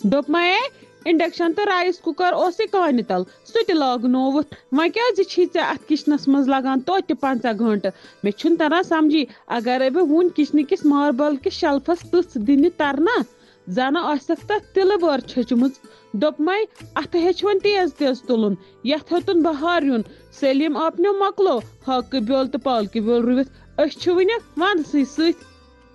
دوٚپ مے انڈکشن تو rice cooker اوسٕے کانہِ تل سُہ تہِ لاگنووُتھ وۄنۍ کیازِ چھی ژےٚ اتھ کچنس منٛز لگان توتہِ 50 گھنٹہٕ مےٚ چھُنہٕ تران سمجھی اگرے بہٕ وُنۍ کچنہٕ کِس ماربل کِس شلفس تٕژھ دِنہِ ترنا زنہٕ آسٮ۪کھ تتھ تِلہٕ بٔر چھٔچمٕژ دوٚپ مے اتھٕ ہیٚچھ وۄنۍ تیز تیز تُلُن یتھ ہیوٚتُن بہار یُن سلیٖم اپنیو مۄکلو ہاکہٕ بیول تہٕ پالکہِ بیول رُوِتھ أسۍ چھِ وُنہِ ونٛدسٕے سۭتۍ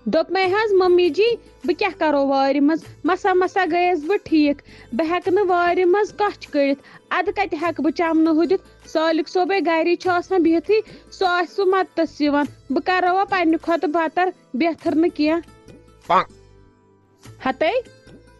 دوٚپ مے حظ ممی جی بہٕ کیٛاہ کرو وارِ منٛز مسا مسا گٔیس بہٕ ٹھیٖک بہٕ ہٮ۪کہٕ نہٕ وارِ منٛز کچھ کٔڑِتھ اَدٕ کتہِ ہٮ۪کہٕ بہٕ چمنہٕ ہُدِتھ صالِق صٲبے گری چھُ آسان بِہتھٕے سُہ آسہِ سُہ مدتس یِوان بہٕ کروا پننہِ کھۄتہٕ بتر بہتر نہٕ کینٛہہ ہتے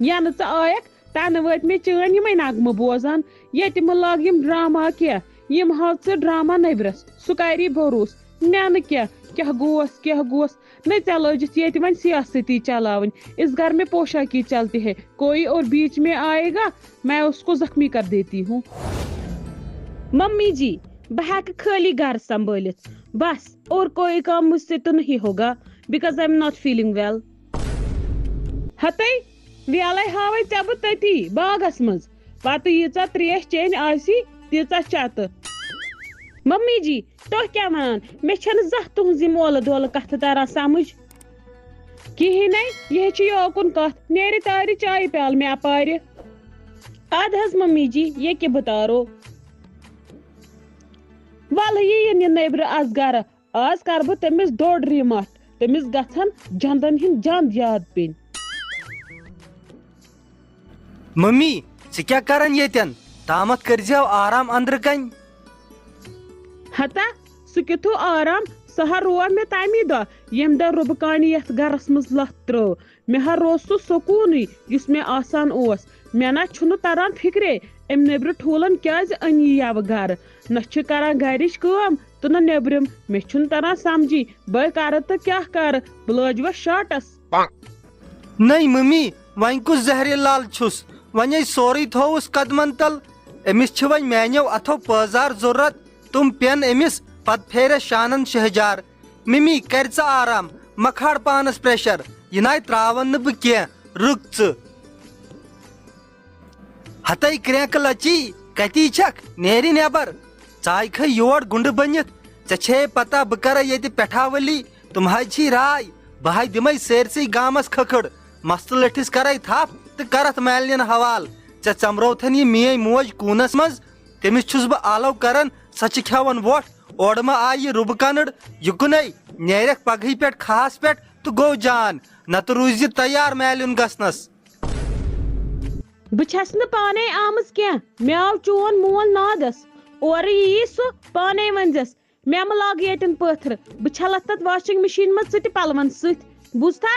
ینہٕ ژٕ آیکھ تنہٕ وٲتۍ مےٚ چٲنۍ یِمے نغمہٕ بوزان ییٚتہِ مہٕ لاگ یِم ڈراما کینٛہہ یِم ہاو ژٕ ڈراما نٮ۪برس سُہ کری بروس مےٚ نہٕ کیٛاہ گوس نہیں ژےٚ لٲجِتھ ییٚتہِ وۄنۍ سیاستی چلاوٕنۍ اس گھر میں پوشاکی چلتی ہے کوئی اور بیچ میں آئے گا میں اس کو زخمی کر دیتی ہوں ممی جی بہٕ ہٮ۪کہٕ خٲلی گھر سنبھٲلِتھ بس اور کوئی کام مجھ سے تو نہیں ہوگا because I am not feeling well ہتے ویلے ہاوے ژےٚ بہٕ تٔتی باغس منٛز پتہٕ ییٖژاہ تریش چیٚنۍ آسی تیٖژاہ چتہٕ ممی جی تُہۍ کیٛاہ ونان مےٚ چھنہٕ زانٛہہ تُہنٛز یہِ مولہٕ دولہٕ کتھٕ تران سمجھ کِہیٖنۍ نے یہِ چھِ یوکُن کتھ نیرِ تارِ چایہِ پیالہٕ مےٚ اپارِ اد حظ ممی جی یہ کہِ بہٕ تارو ولہٕ یِیِن یہِ نیبرٕ آز گرٕ آز کر بہٕ تٔمِس دوٚڑ رِمٹھ تٔمِس گژھن جندن ہِنٛدۍ جند یاد پیٚنۍ ممی ژٕ کیٛاہ کران ییٚتٮ۪ن تامتھ کٔرزٮ۪و آرام أنٛدرٕ کنۍ ہتا سُہ کیُتھُو آرام سُہ ہا روو مےٚ تمی دۄہ ییٚمہِ دۄہ رُبہٕ کانہِ یتھ گرس منٛز لتھ ترٲو مےٚ ہا روز سُہ سکوٗنٕے یُس مےٚ آسان اوس مےٚ نہ چھُنہٕ تران فکرے امہِ نیبرٕ ٹھوٗلن کیازِ أنۍ یہِ یوٕ گرٕ نہ چھِ کران گرِچ کٲم تہٕ نہ نیبرِم مےٚ چھُنہٕ تران سمجھی بہٕ کرٕ تہٕ کیٛاہ کرٕ بہٕ لٲجوس شاٹس نٔے ممی وۄنۍ کُس زہرِ لال چھُس وۄنۍ ہے سورُے تھووُس قدمن تل أمِس چھِ وۄنۍ میانیو اتھو پٲزار ضروٗرت تِم پٮ۪ن أمِس پتہٕ پھیرٮ۪س شانن شہجار ممی کر ژٕ آرام مہ کھار پانس پریشر یہِ ناے تراون نہٕ بہٕ کینٛہہ رُک ژٕ ہتے کرٛینٛکہٕ لچی کتی چھکھ نیرِ نٮ۪بر ژاے کھے یور گُنڈٕ بٔنِتھ ژےٚ چھے پتہ بہٕ کرے ییٚتہِ پٮ۪ٹھاولی تِم حظ چھی راے بہٕ ہاے دِمے سٲرسٕے گامس کھکھٕڑ مستہٕ لٔٹھِس کرے تھپھ تہٕ کرتھ مالنٮ۪ن حوالہٕ ژےٚ ژمروتھن یہِ میٲنۍ موج کوٗنس منٛز تٔمِس چھُس بہٕ آلو کران سۄ چھِ کھٮ۪وان وۄٹھ اورٕ ما آیہِ یہِ رُبہٕ کنٕڑ یِکُنے نیرکھ پگہٕے پٮ۪ٹھ کھہس پٮ۪ٹھ تہٕ گوٚو جان نتہٕ روٗزِ تیار مالِیُن گژھنس بہٕ چھس نہٕ پانے آمٕژ کینٛہہ مےٚ آو چون مول نادس اورٕ یی سُہ پانے ؤنزٮ۪س مےٚ مہ لاگہٕ ییٚتٮ۪ن پٲتھرٕ بہٕ چھلتھ تتھ واشنگ مشیٖن منٛز ژٕ تہِ پلون سۭتۍ بوٗزتھا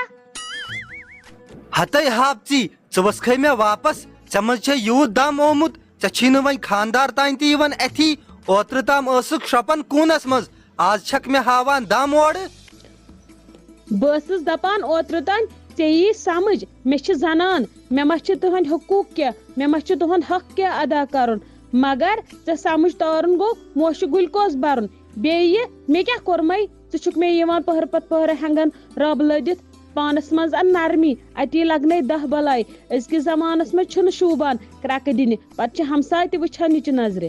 ہتے ہاپژی ژٕ ؤژھکھے مےٚ واپس ژےٚ منٛز چھے یوٗت دم آمُت ژےٚ چھی نہٕ وۄنۍ خاندار تانۍ تہِ یِوان اتھی اوترٕ تام ٲسٕکھ شرٛوپان کوٗنس منٛز آز چھکھ مےٚ ہاوان دم اورٕ بہٕ ٲسٕس دپان اوترٕ تانۍ ژےٚ یی سمجھ مےٚ چھِ زنان مےٚ ما چھِ تٕہنٛدۍ حقوٗق کیٛاہ مےٚ ما چھُ تُہنٛد حق کیٛاہ ادا کرُن مگر ژےٚ سمجھ تارُن گوٚو موشہٕ گُلکوز برُن بیٚیہِ مےٚ کیٛاہ کوٚرمے ژٕ چھُکھ مےٚ یِوان پٔہرٕ پتہٕ پٔہرٕ ہٮ۪نٛگن رب لٔدِتھ پانس منٛز ان نرمی اتی لگنے 10 بلاے أزکِس زمانس منٛز چھُنہٕ شوٗبان کرٛکہٕ دِنہِ پتہٕ چھِ ہمساے تہِ وٕچھان نِچہِ نظرِ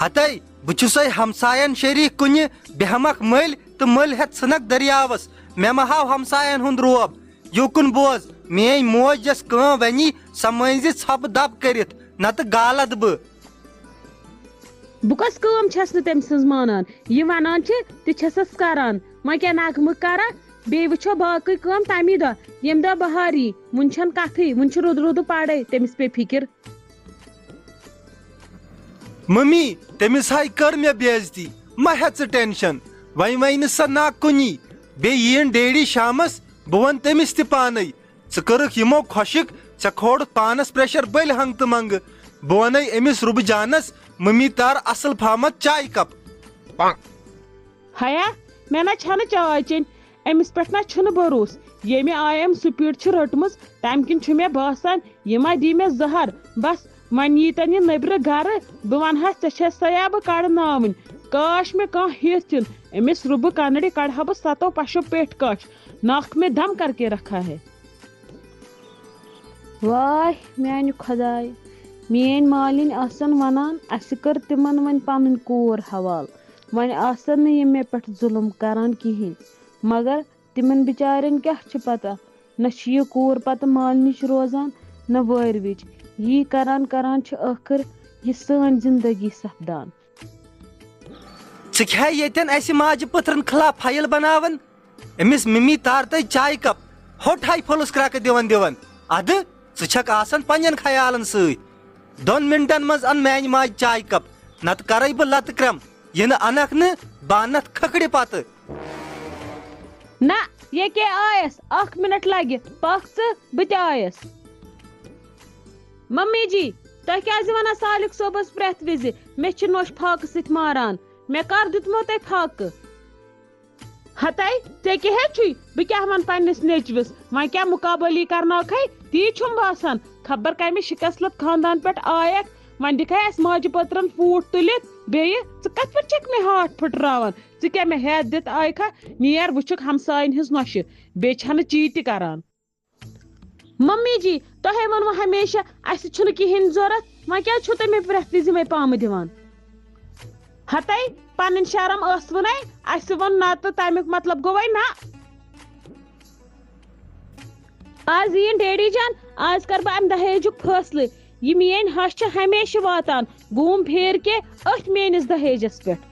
ہتے بہٕ چھُسے ہمساین شریٖک کُنہِ بیہمکھ مٔلۍ تہٕ مٔلۍ ہٮ۪تھ ژھٕنکھ دٔریاوس مےٚ ما ہاو ہمساین ہُنٛد روب یوکُن بوز میٲنۍ موج یۄس کٲم ونی سۄ مٲنزِ ژھۄپہٕ دب کٔرِتھ نتہٕ گالد بہٕ بہٕ کۄس کٲم چھس نہٕ تٔمۍ سٕنٛز مانان یہِ ونان چھِ تہِ چھسس کران وۄنۍ کیٛاہ نغمہٕ کران بیٚیہِ وٕچھو باقٕے کٲم تمی دۄہ ییٚمہِ دۄہ بہار یی وُنہِ چھنہٕ کتھٕے وُنہِ چھُ رُدٕ پڑے تٔمِس پے فِکر ممی تٔمِس ہاے کٔر مےٚ بے عزتی مہ ہےٚ ژٕ ٹینشن وۄنۍ وَنہِ نہٕ سۄ نا کُنی بیٚیہِ یِیِن ڈیڈی شامس بہٕ ونہٕ تٔمِس تہِ پانے ژٕ کٔرٕکھ یِمو خۄشِک ژےٚ کھورُکھ پانس پریشر بٔلۍ ہنٛگہٕ تہٕ منٛگہٕ بہٕ ونے أمِس رُبہٕ جانس ممی تار اصل پہمت چاے کپ ہیا مےٚ نہ چھنہٕ چاے چیٚنۍ أمِس پٮ۪ٹھ نہ چھُنہٕ بروس ییٚمہِ آیہِ أمۍ سپیٖڈ چھِ رٔٹمٕژ تمہِ کِنۍ چھُ مےٚ باسان یہِ ما دی مےٚ زہر بس وۄنۍ ییٖتن یہِ نیبرٕ گرٕ بہٕ ونہس ژےٚ چھےٚ سیا بہٕ کڑناوٕنۍ کاش مےٚ کانٛہہ ہٮ۪تھ یُن أمِس رُبہٕ کنڈِ کڑہا بہٕ 7 پشو پیٹھ کش ناک میں دم کر کے رکھا ہے واے میانہِ خۄداے میٲنۍ مالِنۍ آسن ونان اَسہِ کٔر تِمن وۄنۍ پنٕنۍ کوٗر حوالہٕ وۄنۍ آسن نہٕ یِم مےٚ پٮ۪ٹھ ظُلم کران کِہیٖنۍ مگر تِمن بِچارٮ۪ن کیٛاہ چھِ پتہ نہ چھِ یہِ کوٗر پتہٕ مالنِچ روزان نہ وٲروِچ یی کران کران چھِ ٲخٕر یہِ سٲنۍ زندگی سپدان ژٕ کھے ییٚتٮ۪ن اَسہِ ماجہِ پٔتھرن خلاف فایل بناون أمِس مِمی تارتَے چایہِ کپ ہوٚٹ ہاے پھُلُس کرٛٮ۪کہٕ دِوان دِوان اَدٕ ژٕ چھکھ آسان پننٮ۪ن خیالن سۭتۍ 2 مِنٹن منٛز ان میانہِ ماجہِ چایہِ کپ نتہٕ کرے بہٕ لتہٕ کرٛٮ۪م یہِ نہٕ انکھ نہٕ بہٕ انتھ کھکھرِ پتہٕ نہ ییٚکیٛاہ آیس 1 مِنٹ لگہِ پکھ ژٕ بہٕ تہِ آیس ممی جی تۄہہِ کیٛازِ ونان سالِق صٲبس پرٛٮ۪تھ وِزِ مےٚ چھِ نۄش فاقہٕ سۭتۍ ماران مےٚ کر دیُتمو تۄہہِ فاقہٕ ہتے ژےٚ کیٛاہ ہیٚچھُے بہٕ کیٛاہ ونہٕ پننِس نیچوِس وۄنۍ کیٛاہ مُقابلی کرناوکھے تی چھُم باسان خبر کمہِ شکستلت خاندان پٮ۪ٹھ آیکھ وۄنۍ دِکھے اَسہِ ماجہِ پٔترن فوٗٹ تُلِتھ بیٚیہِ ژٕ کتھ پٲٹھۍ چھکھ مےٚ ہاتھ پھٕٹراوان ژٕ کیٛاہ مےٚ ہٮ۪تھ دِتھ آیکھا نیر وٕچھُکھ ہمساین ہٕنٛز نۄشہِ بیٚیہِ چھنہٕ چی تہِ کران ممی جی تۄہے ووٚنوٕ ہمیشہ اَسہِ چھُنہٕ کِہیٖنۍ ضوٚرتھ وۄنۍ کیٛازِ چھُو تُہۍ مےٚ پرٛٮ۪تھ وِزِ یِمے پامہٕ دِوان ہتے پنٕنۍ شرم ٲسوٕ نے اَسہِ ووٚن نہ تہٕ تمیُک مطلب گوٚوے نہ آز یِیِن ڈیڈی جان آز کر بہٕ امہِ دہیجُک فٲصلہٕ یہِ میٲنۍ ہش چھِ ہمیشہِ واتان گوٗم پھیر کے أتھۍ میٲنِس دہیجس پٮ۪ٹھ